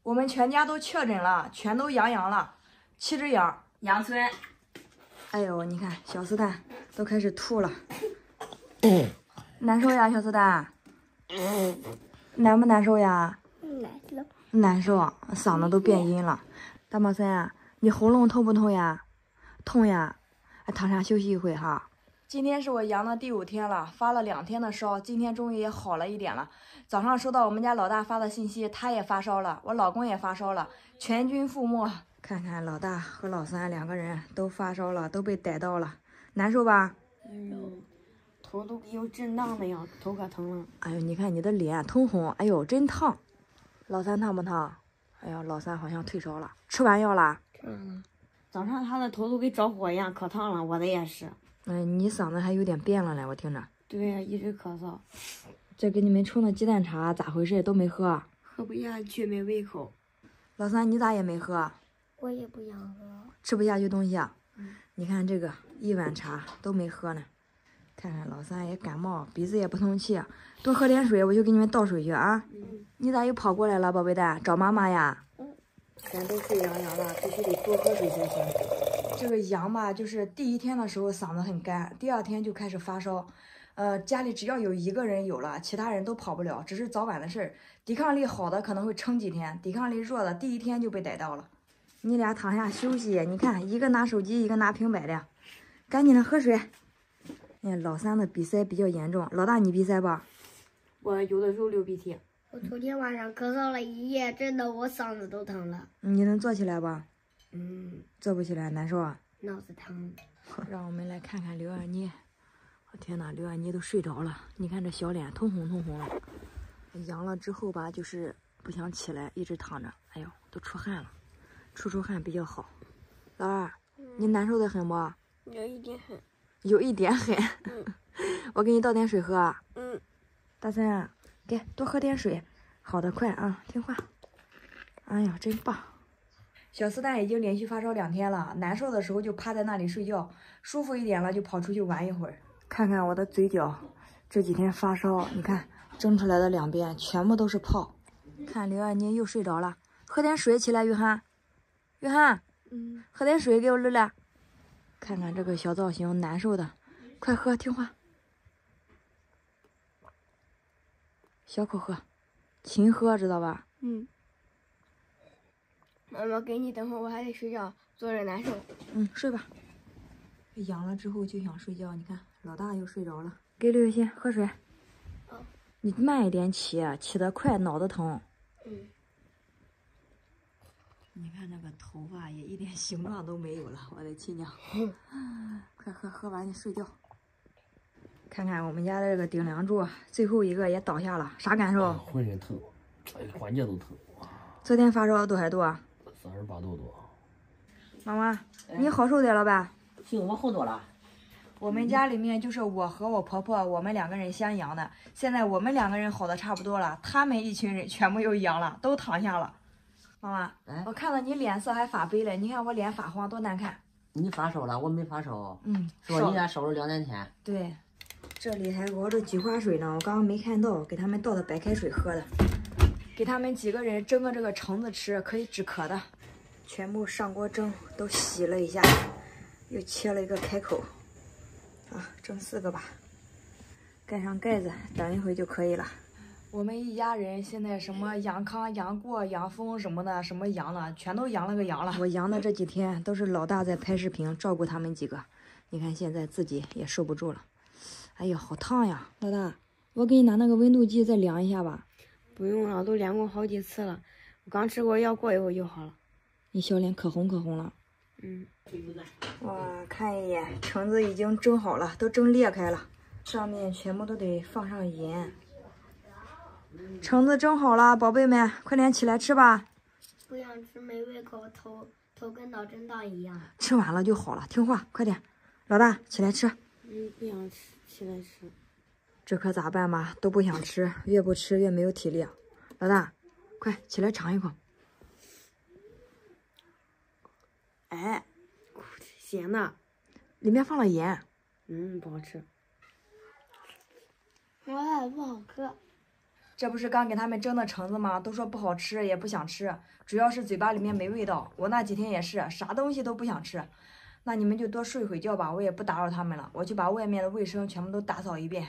我们全家都确诊了，全都阳了，7只羊。羊村。哎呦，你看小斯坦都开始吐了，难受呀，小斯坦？难不难受呀？难受。难受，嗓子都变音了。大毛三，你喉咙痛不痛呀？痛呀，躺下休息一会哈。今天是我阳的第5天了，发了2天的烧，今天终于也好了一点了。早上收到我们家老大发的信息，他也发烧了，我老公也发烧了，全军覆没。看看老大和老三2个人都发烧了，都被逮到了，难受吧？头都有震荡的呀，头可疼了。哎呦，你看你的脸通红，哎呦，真烫。老三烫不烫？哎呀，老三好像退烧了，吃完药啦？吃完了。早上他的头都跟着火一样，可烫了，我的也是。哎，你嗓子还有点变了嘞，我听着。对呀，一直咳嗽。这给你们冲的鸡蛋茶咋回事？都没喝？喝不下去，没胃口。老三，你咋也没喝？我也不想喝。吃不下去东西啊？你看这个1碗茶都没喝呢。看看老三也感冒，鼻子也不通气，多喝点水，我就给你们倒水去啊。你咋又跑过来了，宝贝蛋？找妈妈呀？咱都睡阳了，必须得多喝水才行。这个阳吧，就是第1天的时候嗓子很干，第2天就开始发烧。家里只要有1个人有了，其他人都跑不了，只是早晚的事儿。抵抗力好的可能会撑几天，抵抗力弱的第1天就被逮到了。你俩躺下休息，你看一个拿手机，一个拿平板的，赶紧的喝水。哎，老三的鼻塞比较严重，老大你鼻塞吧？我有的时候流鼻涕。我昨天晚上咳嗽了一夜，真的我嗓子都疼了。你能坐起来吧？坐不起来，难受啊？脑子疼。让我们来看看刘二妮。我天哪，刘二妮都睡着了，你看这小脸通红通红的。阳了之后吧，就是不想起来，一直躺着。哎呦，都出汗了，出汗比较好。老二，你难受的很不？有一点很。有一点很。我给你倒点水喝啊。大三，给多喝点水，好的快啊，听话。哎呀，真棒！小斯坦已经连续发烧2天了，难受的时候就趴在那里睡觉，舒服一点了就跑出去玩一会儿。看看我的嘴角，这几天发烧，你看蒸出来的2边全部都是泡。看刘二妮又睡着了，喝点水起来，约翰。约翰，喝点水给我乐乐。看看这个小造型，难受的，快喝，听话。小口喝，勤喝，知道吧？妈妈给你，等会儿我还得睡觉，坐着难受。睡吧。阳了之后就想睡觉，你看老大又睡着了。给刘雨欣喝水。你慢一点起，起得快脑子疼。你看那个头发也一点形状都没有了，我的亲娘！快喝，喝完你睡觉。看看我们家的这个顶梁柱，最后一个也倒下了，啥感受？浑身疼，关节都疼。昨天发烧多少度啊？38度多。妈妈，你好受点了吧？行，我好多了。我们家里面就是我和我婆婆，我们2个人相阳的。现在我们2个人好的差不多了，他们一群人全部又阳了，都躺下了。妈妈，我看到你脸色还发白了，你看我脸发黄，多难看。你发烧了，我没发烧。是吧？烧你俩烧了2、3天。对，这里还熬着菊花水呢，我刚刚没看到，给他们倒的白开水喝的。给他们几个人蒸个这个橙子吃，可以止咳的。全部上锅蒸，都洗了一下，又切了一个开口。蒸4个吧，盖上盖子，等一会就可以了。我们一家人现在什么阳康、阳过、阳风什么的，什么阳了，全都阳了个阳了。我阳的这几天都是老大在拍视频照顾他们几个，你看现在自己也受不住了。哎呀，好烫呀！老大，我给你拿那个温度计再量一下吧。不用了，都量过好几次了。我刚吃过药，过一会儿就好了。你小脸可红可红了。哇，看一眼，橙子已经蒸好了，都蒸裂开了，上面全部都得放上盐。橙子蒸好了，宝贝们，快点起来吃吧。不想吃，没胃口，头跟脑震荡一样。吃完了就好了，听话，快点。老大，起来吃。不想吃，起来吃。这可咋办吧？都不想吃，越不吃越没有体力。老大，快起来尝一口。哎，咸的，里面放了盐。不好吃。不好喝。这不是刚给他们蒸的橙子吗？都说不好吃，也不想吃，主要是嘴巴里面没味道。我那几天也是，啥东西都不想吃。那你们就多睡会觉吧，我也不打扰他们了，我去把外面的卫生全部都打扫一遍。